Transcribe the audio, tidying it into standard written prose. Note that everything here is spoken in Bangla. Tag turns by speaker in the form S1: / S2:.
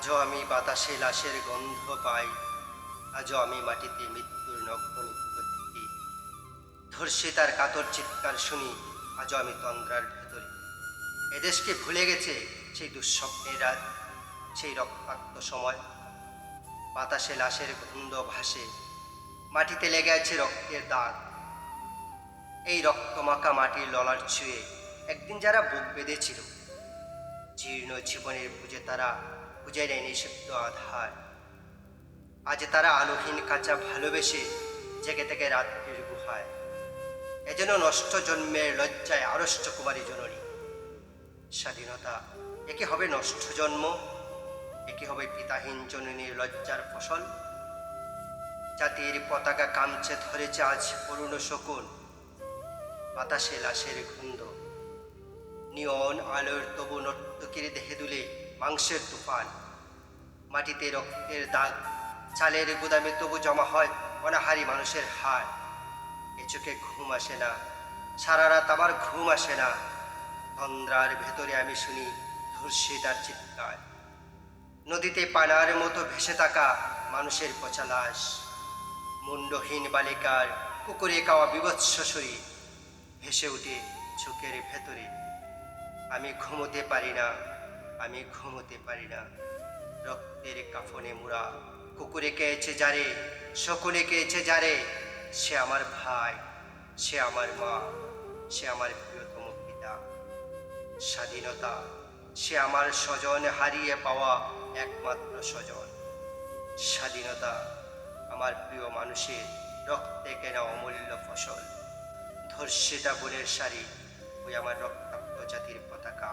S1: আজও আমি বাতাসে লাশের গন্ধ পাই, আজও আমি মাটিতে মৃত্যুর নগ্ন নৃত্য দেখি। ধর্ষিতার কাতর চিৎকার শুনি, আজও আমি তন্দ্রার ভেতরে। এদেশকে ভুলে গেছে সেই দুঃস্বপ্নের রাত, সেই রক্তাক্ত সময়। বাতাসে লাশের গন্ধ ভাসে, মাটিতে লেগে আছে রক্তের দাগ। এই রক্তমাখা মাটির ললার ছুঁয়ে একদিন যারা বুক বেঁধেছিল, জীর্ণ জীবনের বুঝে তারা খুঁজে নেয় নিঃশব্দ আধার। আজ তারা আলোহীন কাঁচা ভালোবেসে জেগে থেকে রাত্রির গুহায়। এজন্য নষ্ট জন্মের লজ্জায় আড়ষ্ট কুমারী জননী। স্বাধীনতা একে হবে নষ্ট জন্ম, একে হবে পিতাহীন জননীর লজ্জার ফসল। জাতির পতাকা কামছে ধরেছে আজ করুণ শকুন, বাতাসে লাশের গন্ধ। নিয়ন আলোর তবু নর্তকীর দেহে দুলে মাংসের তুফান। মাটিতে রক্তের দাগ, চালের গুদামে তবু জমা হয় অনাহারী মানুষের হাড়। এ চোখে ঘুম আসে না, সারা রাত আমার ঘুম আসে না। তন্দ্রার ভেতরে আমি শুনি ধর্ষিতার চিৎকার। নদীতে পানার মতো ভেসে থাকা মানুষের পচা লাশ, মুন্ডহীন বালিকার কুকুরে খাওয়া বিভৎস শরীর ভেসে উঠে চোখের ভেতরে। আমি ঘুমোতে পারি না, আমি ঘুমোতে পারি না। রক্তের কাফনে মুড়া কুকুরে খেয়েছে যারে, সকলে খেয়েছে যারে। সে আমার ভাই, সে আমার মা, সে আমার প্রিয়তম পিতা। স্বাধীনতা সে আমার স্বজন হারিয়ে পাওয়া একমাত্র স্বজন। স্বাধীনতা আমার প্রিয় মানুষের রক্তে কেনা অমূল্য ফসল। ধর্ষিতা বোনের শাড়ি, ওই আমার রক্তাক্ত জাতির পতাকা।